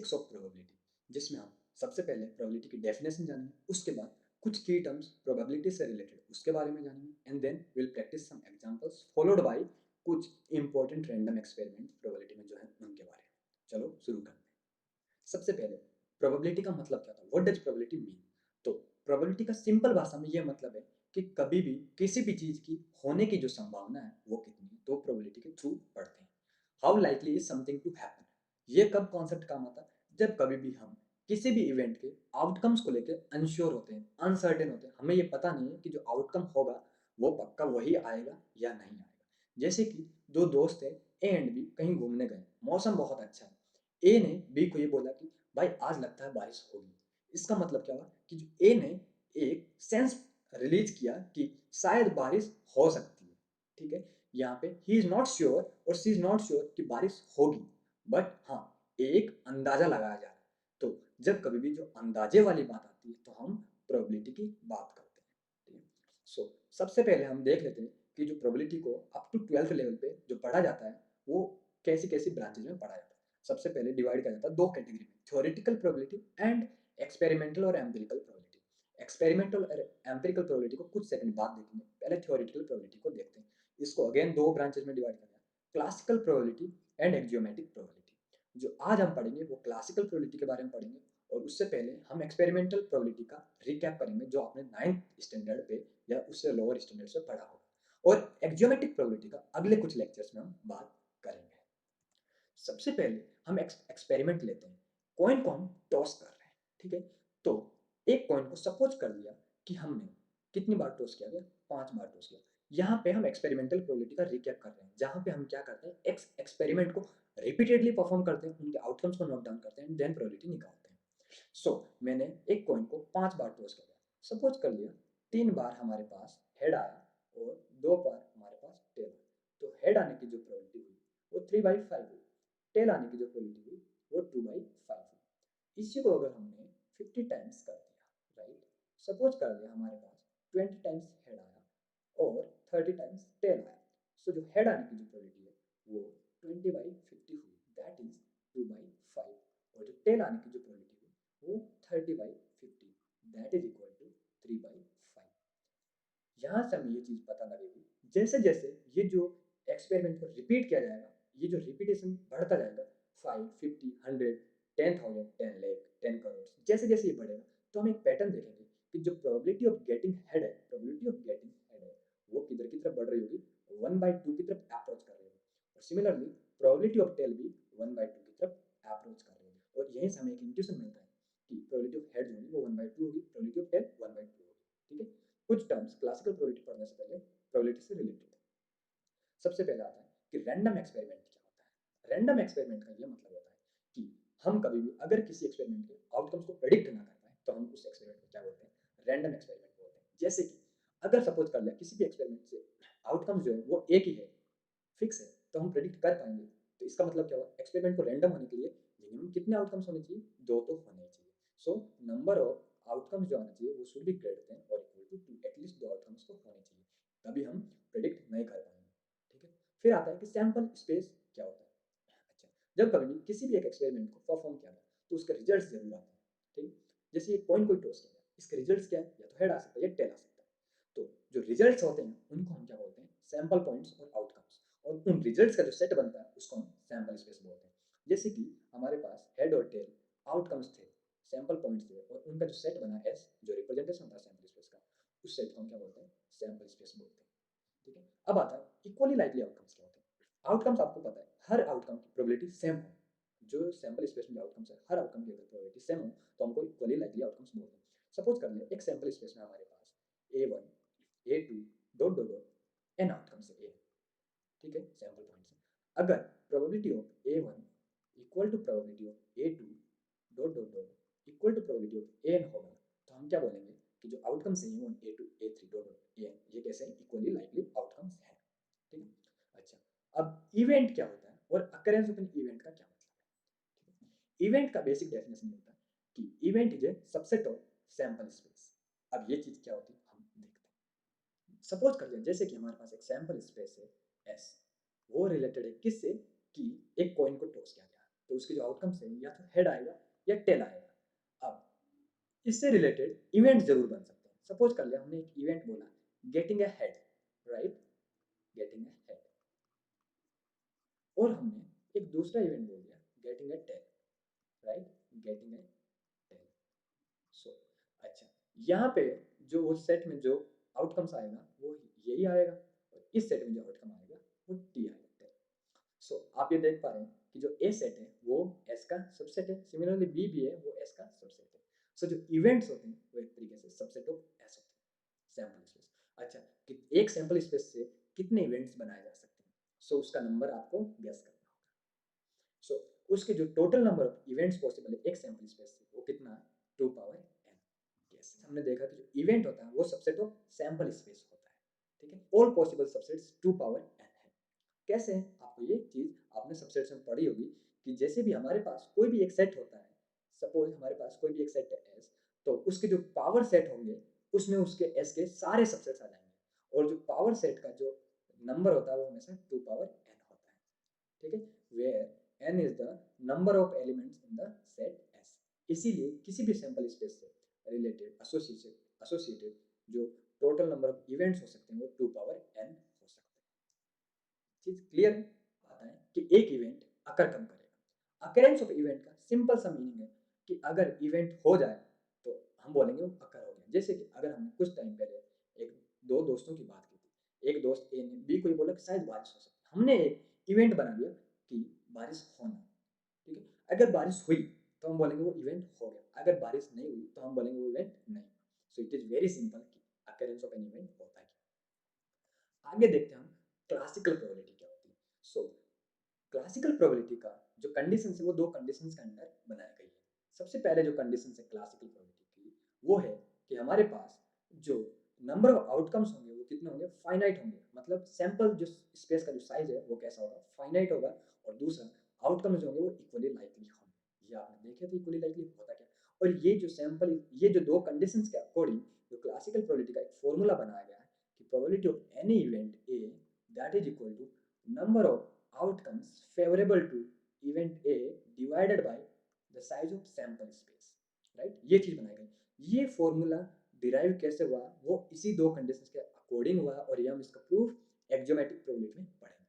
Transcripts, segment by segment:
Basics of probability, जिसमें हम सबसे पहले प्रोबेबिलिटी की डेफिनेशन जानेंगे, उसके बाद कुछ की टर्म्स प्रोबेबिलिटी से रिलेटेड उसके बारे में जानेंगे and then will practice some examples followed by कुछ इंपॉर्टेंट रैंडम एक्सपेरिमेंट प्रोबेबिलिटी में जो है उनके बारे में। चलो शुरू करते हैं। सबसे पहले प्रोबेबिलिटी का मतलब क्या था, व्हाट डज प्रोबेबिलिटी मीन। तो प्रोबेबिलिटी का सिंपल भाषा में ये मतलब है कि कभी भी किसी भी चीज की होने की जो संभावना है वो कितनी है, तो प्रोबेबिलिटी के थ्रू पढ़ते हैं। How likely is something to happen, ये कब कॉन्सेप्ट काम आता है, जब कभी भी हम किसी भी इवेंट के आउटकम्स को लेकर अनश्योर होते हैं, अनसर्टेन होते हैं, हमें ये पता नहीं है कि जो आउटकम होगा वो पक्का वही आएगा या नहीं आएगा। जैसे कि दो दोस्त है, ए एंड बी कहीं घूमने गए, मौसम बहुत अच्छा है, ए ने बी को ये बोला कि भाई आज लगता है बारिश होगी। इसका मतलब क्या हुआ कि जो ए ने एक सेंस रिलीज किया कि शायद बारिश हो सकती है। ठीक है, यहाँ पे ही इज नॉट श्योर और सी इज नॉट श्योर कि बारिश होगी, बट हाँ एक अंदाजा लगाया जा रहा है। तो जब कभी भी जो अंदाजे वाली बात आती है तो हम प्रोबेबिलिटी की बात करते हैं। ठीक है, सो सबसे पहले हम देख लेते हैं कि जो प्रोबेबिलिटी को अप टू 12th लेवल पे जो पढ़ा जाता है वो कैसी कैसी ब्रांचेज में पढ़ा जाता है। सबसे पहले डिवाइड किया जाता है दो कैटेगरी में, थ्योरेटिकल प्रोबेबिलिटी एंड एक्सपेरिमेंटल और एम्पिरिकल प्रोबेबिलिटी। एक्सपेरिमेंटल और एम्पिरिकल प्रोबेबिलिटी को कुछ सेकंड बाद देखेंगे, पहले थ्योरेटिकल प्रोबेबिलिटी को देखते हैं। इसको अगेन दो ब्रांचेज में डिवाइड किया, क्लासिकल प्रोबेबिलिटी एंड एक्जियोमेट्रिक प्रोबेबिलिटी। जो आज हम पढ़ेंगे वो क्लासिकल प्रोबेबिलिटी के बारे में पढ़ेंगे, और उससे पहले हम एक्सपेरिमेंटल प्रोबेबिलिटी का रिकैप करेंगे जो आपने 9th स्टैंडर्ड पे या उससे लोअर स्टैंडर्ड से पढ़ा होगा, और एक्जियोमेट्रिक प्रोबेबिलिटी का अगले कुछ लेक्चर्स में हम बात करेंगे। सबसे पहले हम एक्सपेरिमेंट लेते हैं, कॉइन को हम टॉस कर रहे हैं। ठीक है, तो एक कॉइन को सपोज कर लिया कि हमने कितनी बार टॉस किया गया, 5 बार टॉस किया। यहाँ पे हम एक्सपेरिमेंटल प्रोबेबिलिटी का रिकैप कर रहे हैं, जहाँ पे हम क्या करते हैं, एक्सपेरिमेंट को रिपीटेडली परफॉर्म करते हैं, उनके आउटकम्स को नोट डाउन करते हैं, देन प्रोबेबिलिटी निकालते हैं। सो मैंने एक कॉइन को 5 बार टॉस किया, सपोज कर लिया 3 बार हमारे पास हेड आया और 2 बार हमारे पास टेल आया। तो हेड आने की जो प्रोबेबिलिटी हुई वो 3/5 हुई, टेल आने की जो प्रोबेबिलिटी हुई वो 2/5 हुई। इसी को अगर हमने 50 टाइम्स कर दिया, राइट, सपोज कर दिया हमारे पास 20 टाइम्स हेड आया और 30 टाइम्स टेल आया। सो जो हेड आने की जो प्रोबेबिलिटी है वो 20/50 हुई, दैट इज 2/5, और जो टेल आने की जो प्रोबेबिलिटी हुई वो 30/50, दैट इज इक्वल टू 3/5। यहाँ से हमें ये चीज पता लगेगी, जैसे जैसे ये जो एक्सपेरिमेंट को रिपीट किया जाएगा, ये जो रिपीटेशन बढ़ता जाएगा, 5, 50, 100, 10,000, 10 लाख, 10 करोड़, जैसे जैसे ये बढ़ेगा तो हम एक पैटर्न देखेंगे कि जो प्रोबेबिलिटी ऑफ गेटिंग हेड है, प्रोबेबिलिटी ऑफ गेटिंग हेड है वो किधर की तरफ बढ़ रही होगी, 1/2 की तरफ अप्रोच कर रही होगी, और सिमिलरली प्रोबेबिलिटी ऑफ टेल भी 1/2 की तरफ अप्रोच कर रही होगी। और यहीं से हमें एक इंट्यूशन मिलता है कि प्रोबेबिलिटी ऑफ हेड जो होगी वो 1/2 होगी, प्रोबेबिलिटी ऑफ टेल 1/2 होगी। ठीक है, कुछ टर्म्स क्लासिकल प्रोबेबिलिटी पढ़ने से पहले प्रोबेबिलिटी से रिलेटेड। सबसे पहले आता है कि रैंडम एक्सपेरिमेंट क्या होता है। रैंडम एक्सपेरिमेंट का ये मतलब होता है कि हम कभी भी अगर किसी एक्सपेरिमेंट के आउटकम्स को प्रेडिक्ट ना कर पाए तो हम उस एक्सपेरिमेंट को क्या बोलते हैं, रैंडम एक्सपेरिमेंट बोलते हैं। जैसे कि अगर सपोज कर लिया किसी भी एक्सपेरिमेंट से आउटकम्स जो है वो एक ही है, फिक्स है, तो हम प्रेडिक्ट कर पाएंगे। तो इसका मतलब क्या हुआ, एक्सपेरिमेंट को रैंडम होने के लिए मिनिमम कितने आउटकम्स होने चाहिए, 2 तो होने ही चाहिए। सो नंबर ऑफ आउटकम्स जो आना चाहिए वो शुड बी ग्रेटर देन और इक्वल टू 2, एटलीस्ट 2 आउटकम्स तो होने चाहिए, तभी हम प्रेडिक्ट नहीं कर पाएंगे। ठीक है, फिर आता है कि सैंपल स्पेस क्या होता है। अच्छा, जब कभी भी किसी भी एक एक्सपेरिमेंट को परफॉर्म किया गया तो उसके रिजल्ट्स जरूर आते हैं। ठीक, जैसे ये कॉइन कोई टॉस किया गया, इसके रिजल्ट्स क्या है, या तो हेड आ सकता है या टेल आ सकता है। तो जो रिजल्ट्स होते हैं उनको हम क्या बोलते हैं, सैंपल पॉइंट्स और आउटकम्स, और उन रिजल्ट्स का जो सेट बनता है उसको हम सैंपल स्पेस बोलते हैं। जैसे कि हमारे पास हेड और टेल आउटकम्स थे, सैंपल पॉइंट्स थे, और उनका जो सेट बना एस जो रिप्रेजेंटेशन होता है सैंपल स्पेस का, उस सेट को हम क्या बोलते हैं, सैंपल स्पेस बोलते हैं। ठीक है, अब आता है इक्वली लाइकली आउटकम्स क्या होते हैं। आउटकम्स आपको पता है हर आउटकम की प्रोबेबिलिटी सेम हो, जो सैंपल स्पेस में आउटकम्स है हर आउटकम की अगर प्रोबेबिलिटी सेम हो तो हमको इक्वली लाइकली आउटकम्स बोलते हैं। सपोज कर लिया एक सैंपल स्पेस में हमारे पास A1, A2 dot dot dot n outcomes है, ठीक है, सैंपल पॉइंट्स है। अगर probability of A1 equal to probability of A2 dot dot dot equal to probability of AN होगा, तो हम क्या बोलेंगे कि जो आउटकम्स है A1, A2, A3 dot dot AN ये कैसे इक्वली लाइकली आउटकम्स हैं। ठीक है, अच्छा, अब इवेंट क्या होता है और अकरेंस ऑफ एन इवेंट का क्या मतलब है। इवेंट का बेसिक डेफिनेशन होता है कि event is a subset of sample space. अब ये चीज क्या होती है हम देखते हैं। सपोज कर लिया जैसे कि हमारे पास एक सैंपल स्पेस है एस, वो रिलेटेड है किससे, कि एक कॉइन को टॉस किया गया, तो उसके जो आउटकम्स है या तो हेड आएगा या टेल आएगा। अब इससे रिलेटेड इवेंट जरूर बन सकते हैं। सपोज कर लिया हमने एक इवेंट बोला getting a head, right, getting a head, और हमने एक दूसरा इवेंट बोल दिया getting a tail, right, getting a tail. So अच्छा, यहाँ पे जो वो सेट में जो आउटकम्स आएगा वो यही आएगा, और इस सेट में जो आउटकम आएगा वो टी आएगा, टेल। सो आप ये देख पा रहे हैं कि जो ए सेट है वो एस का सबसेट है, सिमिलरली बी भी है वो एस का सबसेट है। सो जो इवेंट्स होते हैं वो एक तरीके से सबसेट ऑफ एस होते हैं, सैंपल स्पेस। अच्छा, कि एक सैंपल स्पेस से कितने इवेंट्स बनाए जा सकते हैं, सो उसका नंबर आपको गेस करना होगा। सो उसके जो total number of events possible है एक सैंपल स्पेस से वो कितना है, 2 पावर n। यस, हमने देखा कि जो इवेंट होता है वो सबसेट ऑफ सैंपल स्पेस होता है, ठीक है। All possible subsets 2 power n है। कैसे है, आपको ये चीज आपने सबसेट्स में पढ़ी होगी कि जैसे भी हमारे पास कोई भी एक सेट होता है, सपोज हमारे पास कोई भी एक सेट है एस, तो उसके जो पावर सेट होंगे उसमें उसके एस के सारे सबसेट्स आ जाएंगे, और जो पावर सेट का जो नंबर होता है वो हमेशा 2 पावर n होता है, ठीक है। Where n is the number of elements in the set s। इसीलिए किसी भी सैंपल स्पेस से रिलेटेड एसोसिएटेड जो टोटल नंबर ऑफ इवेंट्स हो सकते हैं वो 2 पावर n हो सकते हैं। चीज क्लियर आता है कि एक इवेंट अकर कब करेगा। अकरेंस ऑफ इवेंट का सिंपल सा मीनिंग है कि अगर इवेंट हो जाए तो हम बोलेंगे वो अकर हो गया। जैसे कि अगर हमने कुछ टाइम पहले एक दो दोस्तों की बात की थी, एक दोस्त ए ने बी को ये बोला कि शायद बारिश हो सकती है, हमने एक इवेंट बना दिया कि बारिश होना, ठीक है। अगर बारिश हुई तो हम बोलेंगे वो इवेंट हो गया, अगर बारिश नहीं हुई तो हम बोलेंगे वो इवेंट नहीं। So it is very simple कि अकरेंस ऑफ एन इवेंट होता है। आगे देखते हैं हम क्लासिकल प्रोबेबिलिटी क्या होती है। सो क्लासिकल प्रोबेबिलिटी का जो कंडीशन है वो दो कंडीशंस के अंदर बनाई गई है। सबसे पहले जो कंडीशन है क्लासिकल प्रोबेबिलिटी की वो है कि हमारे पास जो नंबर ऑफ आउटकम्स होंगे वो कितने होंगे, फाइनाइट होंगे, मतलब सैंपल जो स्पेस का जो साइज है वो कैसा होगा, फाइनाइट होगा। और दूसरा आउटकम्स जो होंगे वो इक्वली लाइकली होंगे। ये आपने देखे थे इक्वली लाइकली होता क्या। और ये जो सैंपल, ये जो दो कंडीशंस के अकॉर्डिंग जो क्लासिकल प्रोबेबिलिटी का एक फॉर्मूला बनाया गया है कि probability of any event A that is equal to number of outcomes favorable to event A divided by the size of sample space, right। ये चीज बनाई गई। ये फॉर्मूला डिराइव कैसे हुआ, वो इसी दो कंडीशंस के अकॉर्डिंग हुआ, और ये हम इसका प्रूफ एक्जोमेट्रिक प्रोबेबिलिटी में पढ़ेंगे।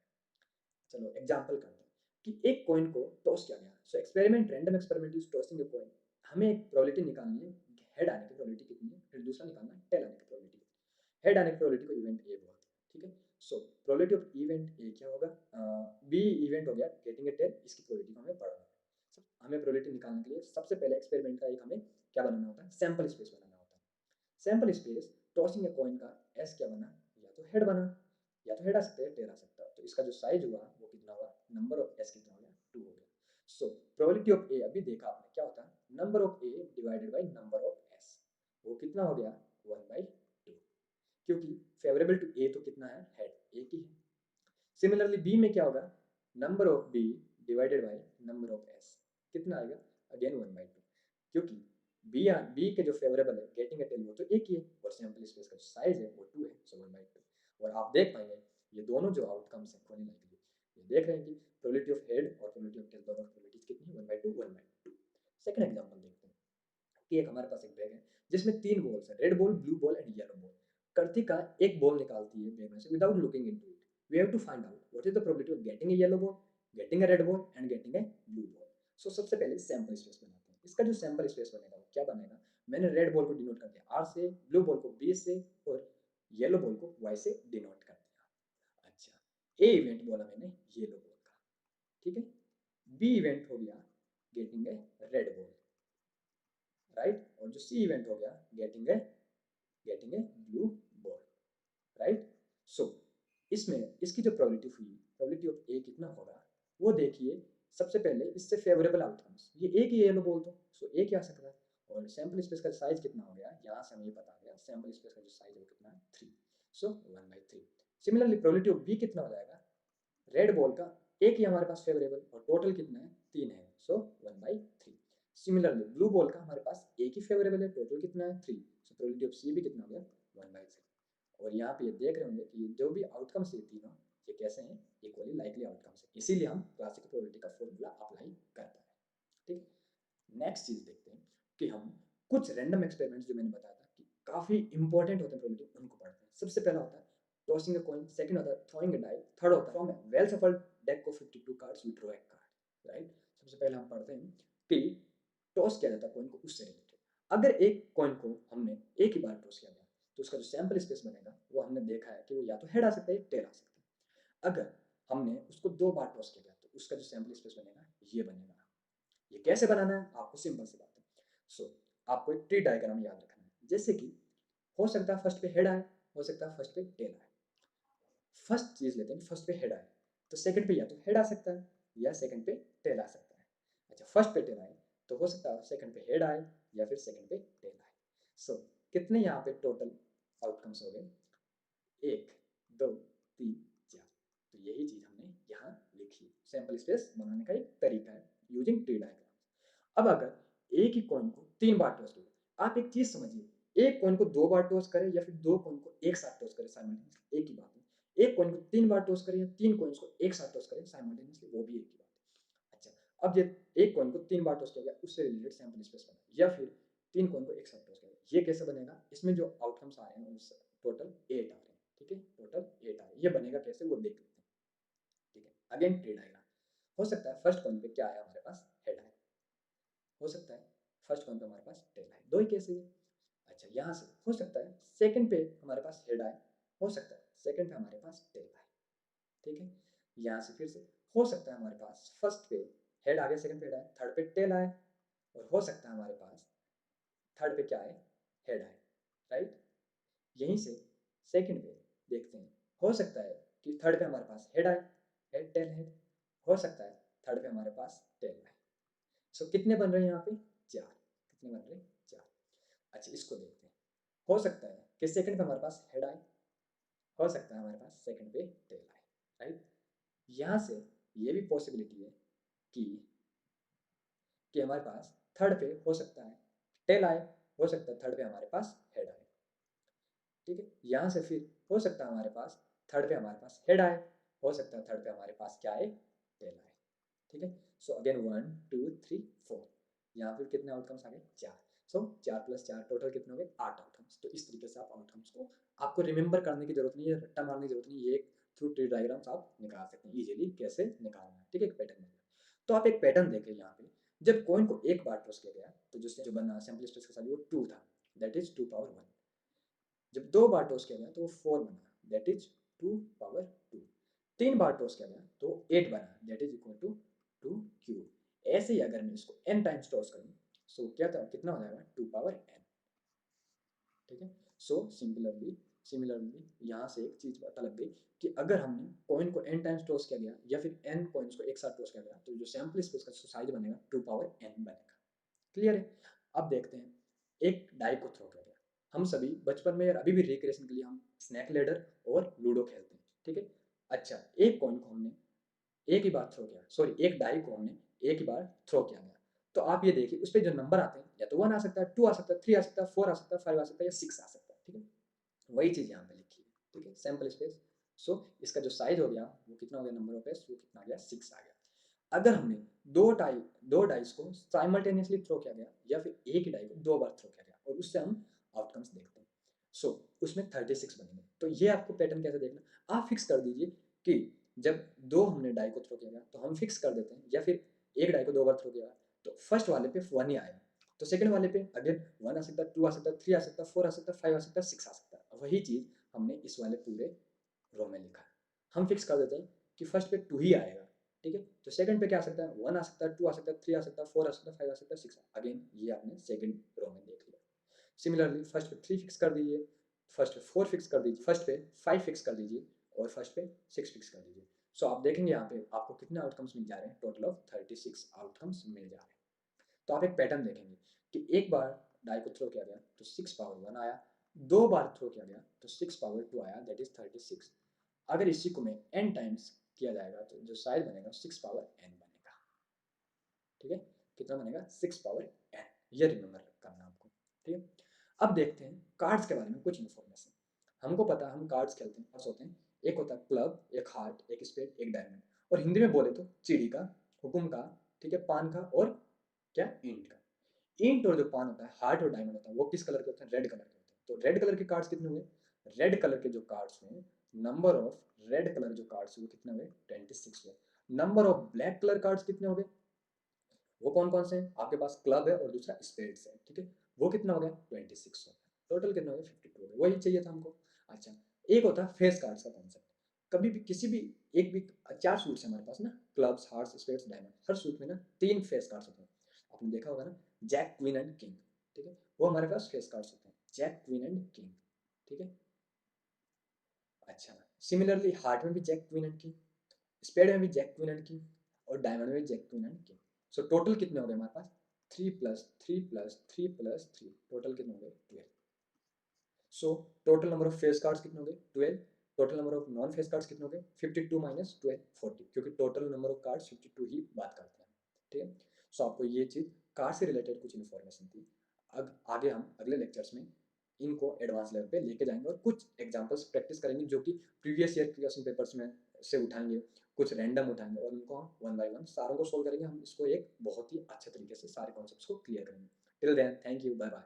चलो एग्जांपल करते हैं कि एक कॉइन को टॉस किया गया। So experiment, random experiment is tossing a coin. हमें एक प्रोबेबिलिटी निकालनी है, हेड आने की प्रोबेबिलिटी कितनी है, फिर दूसरा निकालना है टेल आने की प्रोबेबिलिटी। हेड आने की प्रोबेबिलिटी को इवेंट ए बोलते हैं, ठीक है। So probability of event A क्या होगा, बी इवेंट हो गया गेटिंग ए टेल, इसकी प्रोबेबिलिटी को हमें पढ़ना है। हमें प्रोबेबिलिटी निकालने के लिए सबसे पहले एक्सपेरिमेंट का एक हमें क्या बनाना होता है, सैंपल स्पेस बनाना होता है। Sample space tossing a coin का एस क्या बना, या तो हेड बना, या तो हेड आ सकता है टेल आ सकता है। तो इसका जो साइज हुआ वो कितना हुआ, नंबर ऑफ एस कितना हो गया, 2 हो गया। सो प्रोबेबिलिटी ऑफ ए अभी देखा आपने क्या होता है, number of A divided by number of S, वो कितना हो गया 1/2, क्योंकि फेवरेबल टू ए तो कितना है, हेड एक ही है। सिमिलरली बी में क्या होगा, number of B divided by number of S, कितना आएगा, अगेन 1/2, क्योंकि बी के जो फेवरेबल है गेटिंग अ टेल वो तो एक ही है, और सैंपल स्पेस का जो साइज है वो 2 है, सो 1/2। और आप देख पाएंगे ये दोनों जो आउटकम्स हैं खोने लाइकली, ये देख रहे हैं कि प्रोबेबिलिटी ऑफ हेड और प्रोबेबिलिटी ऑफ टेल दोनों की प्रोबेबिलिटीज कितनी है, 1/2 1/2। सेकंड एग्जांपल देखते हैं कि एक हमारे पास एक बैग है जिसमें 3 बॉल्स है, red ball, blue ball and yellow ball. Kritika एक बॉल निकालती है बैग में से without looking into it. We have to find out what is the probability of getting a yellow ball, getting a red ball and getting a blue ball. So सबसे पहले sample space बनाते हैं। इसका जो sample space बनेगा वो क्या बनेगा, मैंने रेड बॉल को डिनोट कर दिया आर से, ब्लू बॉल को बी से, और येलो बॉल को वाई से डिनोट कर दिया। अच्छा, ए इवेंट बोला मैंने येलो बॉल का, ठीक है। बी इवेंट हो गया getting a red ball, right. और जो सी इवेंट हो गया getting a blue ball, right. So इसमें इसकी जो प्रोबेबिलिटी हुई, प्रोबेबिलिटी ऑफ ए कितना होगा वो देखिए। सबसे पहले इससे फेवरेबल आउटकम्स, ये एक ही येलो बोल दो, सो ए क्या आ सकता है। और सैंपल स्पेस का साइज कितना हो गया, यहाँ से हमें ये पता गया सैंपल स्पेस का जो साइज है वो कितना है 3, सो 1/3। सिमिलरली प्रोबेबिलिटी ऑफ बी कितना हो जाएगा, रेड बॉल का एक ही हमारे पास फेवरेबल और टोटल कितना है 3 है, सो 1/3। सिमिलरली ब्लू बॉल का हमारे पास एक ही फेवरेबल है, टोटल कितना है 3, सो प्रोबेबिलिटी ऑफ सी भी कितना हो गया 1/3। और यहाँ पे ये देख रहे होंगे कि जो भी आउटकम्स है तीनों ये कैसे हैं, इक्वली लाइकली आउटकम्स है, इसीलिए हम क्लासिकल प्रोबेबिलिटी का फॉर्मूला अप्लाई करते हैं। ठीक है, नेक्स्ट चीज देखते हैं कि हम कुछ रैंडम एक्सपेरिमेंट्स जो मैंने बताया था कि काफी इंपॉर्टेंट होते हैं प्रोबेबिलिटी, उनको पढ़ते हैं। सबसे पहला होता है टॉसिंग अ कॉइन, सेकंड होता है थ्रोइंग अ डाई, थर्ड होता है from a well shuffled deck of 52 cards we draw a card. Right, सबसे पहले हम पढ़ते हैं कि टॉस किया जाता है कॉइन को, उससे रिलेटेड। अगर एक कॉइन को हमने एक ही बार टॉस किया गया तो उसका जो सैंपल स्पेस बनेगा वो हमने देखा है कि वो या तो हेड आ सकता है या टेल आ सकता है। अगर हमने उसको 2 बार टॉस किया गया तो उसका जो सैंपल स्पेस बनेगा ये बनेगा। ये कैसे बनाना है, आपको सिंपल सी बात है। सो आपको एक ट्री डायग्राम याद रखना है, जैसे कि हो सकता है फर्स्ट पे हेड आए, हो सकता है फर्स्ट पे टेल आए। फर्स्ट चीज लेते हैं, फर्स्ट पे हेड आए तो सेकंड पे या तो हेड आ सकता है या सेकंड पे टेल आ सकता है। अच्छा, फर्स्ट पे टेल आए तो हो सकता है सेकंड पे हेड आए या फिर सेकंड पे टेल आए। सो कितने यहाँ पे टोटल आउटकम्स हो गए, 1 2 3 4। तो यही चीज हमने यहाँ लिखी, सैंपल स्पेस बनाने का एक तरीका है यूजिंग ट्री डायग्राम। अब अगर एक ही कॉइन को 3 बार टॉस करें, आप एक चीज समझिए, एक कॉइन को 2 बार टॉस करें या फिर 2 कॉइन को एक साथ टॉस करें साइमल्टेनियसली, एक ही बात है। एक कॉइन को 3 बार टॉस करें या 3 कॉइन्स को एक साथ टॉस करें साइमल्टेनियसली, वो भी एक ही बात है। अच्छा, अब ये एक कॉइन को 3 बार टॉस किया गया, उससे रिलेटेड सैंपल स्पेस बना, या फिर 3 कॉइन को एक साथ टॉस किया गया, ये कैसे बनेगा, इसमें जो आउटकम्स आ रहे हैं टोटल 8 आ रहे हैं। ठीक है, टोटल 8 आ रहे हैं, ये बनेगा कैसे वो देख लेते हैं। ठीक है, अगेन ट्री डायग्राम। हो सकता है फर्स्ट कॉइन पे क्या आया हमारे पास, हेड आया, हो सकता है फर्स्ट कॉइन पे हमारे पास टेल आए, दो ही केस है। अच्छा, यहाँ से हो सकता है सेकंड पे हमारे पास हेड आए, हो सकता है सेकंड पे हमारे पास टेल आए। ठीक है, यहाँ से फिर से हो सकता है हमारे पास फर्स्ट पे हेड आ गया, सेकंड पे हेड आए, थर्ड पे टेल आए, और हो सकता है हमारे पास थर्ड पे क्या आए, हेड आए। राइट, यहीं से सेकंड पे देखते हैं, हो सकता है कि थर्ड पे हमारे पास हेड आए, हेड टेल हेड, हो सकता है थर्ड पे हमारे पास टेल आए। सो कितने बन रहे हैं यहाँ पे, 4। कितने बन रहे हैं, 4। अच्छा, इसको देखते हैं, हो सकता है कि सेकंड पे हमारे पास हेड आए, हो सकता है हमारे पास सेकंड पे टेल आए। राइट, यहाँ से ये भी पॉसिबिलिटी है कि हमारे पास थर्ड पे हो सकता है टेल आए, हो सकता है थर्ड पे हमारे पास हेड आए। ठीक है, यहाँ से फिर हो सकता है हमारे पास थर्ड पे हमारे पास हेड आए, हो सकता है थर्ड पे हमारे पास क्या आए, टेल आए। ठीक है, सो अगेन 1 2 3 4, यहाँ फिर कितने आउटकम्स आ गए, 4। सो 4 + 4 टोटल कितने हो गए, 8 आउटकम्स। तो इस तरीके से आप आउटकम्स को, आपको रिमेंबर करने की जरूरत नहीं है, रट्टा मारने की जरूरत नहीं है, ये थ्रू ट्री डायग्राम्स आप निकाल सकते हैं इजीली, कैसे निकालना है। ठीक है, एक पैटर्न में। तो आप एक पैटर्न देखें यहाँ पे, जब कॉइन को एक बार टॉस किया गया तो जो बना सैंपल स्पेस के साथ वो 2 था, दैट इज 2 × 1। जब 2 बार टॉस किया गया तो वो 4 बना, दैट इज 2 × 2। 3 बार टॉस किया गया तो 8 बना, that is equal to 2 cube. ऐसे ही अगर मैं इसको n टाइम्स टॉस करूँ, सो क्या था, कितना हो जाएगा, 2 × n। ठीक है, सो सिमिलरली यहाँ से एक चीज पता लग गई कि अगर हमने कॉइन को n टाइम्स टॉस किया गया या फिर n कॉइन्स को एक साथ टॉस किया गया तो जो सैंपल स्पेस का साइज बनेगा 2 × n बनेगा। क्लियर है, अब देखते हैं एक डाई को थ्रो किया गया। हम सभी बचपन में और अभी भी रिक्रिएशन के लिए हम स्नैक लेडर और लूडो खेलते हैं। ठीक है, अच्छा, एक कॉइन को हमने एक ही बार थ्रो किया, सॉरी एक डाई को हमने एक ही बार थ्रो किया गया, तो आप ये देखिए उस पर जो नंबर आते हैं या तो 1 आ सकता है, 2 आ सकता है, 3 आ सकता है, 4 आ सकता है, 5 आ सकता है या 6 आ सकता है। ठीक है, वही चीज यहाँ पे लिखी है। ठीक है, सैंपल स्पेस। सो इसका जो साइज हो गया वो कितना हो गया, नंबर ऑफ एस वो कितना आ गया, 6 आ गया। अगर हमने दो डाइस को साइमल्टेनियसली थ्रो किया गया या फिर एक ही डाई को 2 बार थ्रो किया गया और उससे हम आउटकम्स देखते हैं, सो उसमें 36 बनेंगे। तो ये आपको पैटर्न कैसे देखना, आप फिक्स कर दीजिए कि जब दो हमने डाई को थ्रो किया गया तो हम फिक्स कर देते हैं, या फिर एक डाई को 2 बार थ्रो किया तो फर्स्ट वाले पे 1 ही आएगा, तो सेकंड वाले पे अगेन 1 आ सकता है, 2 आ सकता है, 3 आ सकता है, 4 आ सकता है, 5 आ सकता है, 6 आ सकता है। वही चीज हमने इस वाले पूरे रो में लिखा है। हम फिक्स कर देते हैं कि फर्स्ट पे 2 ही आएगा। ठीक है, तो सेकंड पे क्या आ सकता है, 1 आ सकता है, 2 आ सकता है, 3 आ सकता है, 4 आ सकता है, 5 आ सकता है, 6। अगेन ये आपने सेकंड रो में देख लिया। सिमिलरली फर्स्ट पे 3 फिक्स कर दीजिए, फर्स्ट पे 4 फिक्स कर दीजिए, फर्स्ट पे 5 फिक्स कर दीजिए और फर्स्ट पे 6 फिक्स कर दीजिए। सो आप देखेंगे यहाँ पे आपको कितने आउटकम्स मिल जा रहे हैं, टोटल ऑफ 36 आउटकम्स मिल जा रहे हैं। तो आप एक पैटर्न देखेंगे कि एक बार डाई को थ्रो किया गया तो 6 × 1 आया, 2 बार थ्रो किया गया तो 6 × 2 आया, दैट इज 36। अगर इसी को मैं n टाइम्स किया जाएगा तो जो साइज बनेगा 6 × n बनेगा। ठीक है, कितना बनेगा, 6 × n। ये रिमेंबर करना आपको। ठीक है, अब देखते हैं कार्ड्स के बारे में कुछ इन्फॉर्मेशन। हमको पता है हम कार्ड्स खेलते हैं, कार्ड्स होते हैं एक होता है क्लब, एक हार्ट, एक स्पेड, एक डायमंड। और हिंदी में बोले तो चिड़ी का, हुकुम का, ठीक है, पान का, और क्या, ईंट का। ईंट और जो पान होता है, हार्ट और डायमंड होता है, वो किस कलर के होते हैं, रेड कलर के होते हैं। तो रेड कलर के कार्ड्स कितने हुए, रेड कलर के जो कार्ड्स हुए, नंबर ऑफ रेड कलर जो कार्ड्स हुए कितने हुए, 26 हुए। Number of black colour cards कितने हो गए, वो कौन कौन से हैं, आपके पास क्लब है और दूसरा स्पेड्स है, ठीक है, वो कितना हो गया, 26 हो गया। टोटल कितना हो गया, 52 हो गया। वही चाहिए था हमको। अच्छा, एक होता है फेस कार्ड्स का कॉन्सेप्ट। कभी भी किसी भी एक भी, 4 सूट्स हमारे पास ना, क्लब्स, हार्ट्स, स्पेड्स, डायमंड, हर सूट में ना 3 फेस कार्ड्स होते हैं। आपने देखा होगा ना, जैक, क्वीन एंड किंग, ठीक है, वो हमारे पास फेस कार्ड्स होते हैं, जैक, क्वीन एंड किंग, ठीक है। अच्छा, सिमिलरली हार्ट में भी jack, queen and king, spade में भी जैक, क्वीन एंड किंग, और डायमंड में भी jack, queen and king. So total कितने हो गए हमारे पास, 3 + 3 + 3 + 3, टोटल कितने हो गए, 12। So total number of face cards कितने हो गए, 12। Total number of non face cards कितने हो गए, 52 - 12, 40, क्योंकि टोटल नंबर ऑफ कार्ड्स 52 ही बात करते हैं, ठीक है। सो आपको ये चीज़ कार्ड से रिलेटेड कुछ इन्फॉर्मेशन थी। अब आगे हम अगले लेक्चर्स में इनको एडवांस लेवल पे लेके जाएंगे और कुछ एग्जांपल्स प्रैक्टिस करेंगे जो कि प्रीवियस ईयर क्वेश्चन पेपर्स में से उठाएंगे, कुछ रैंडम उठाएंगे, और उनको हम वन बाय वन सारों को सोल्व करेंगे। हम इसको एक बहुत ही अच्छे तरीके से सारे कॉन्सेप्ट्स को क्लियर करेंगे। Till then, thank you, bye bye.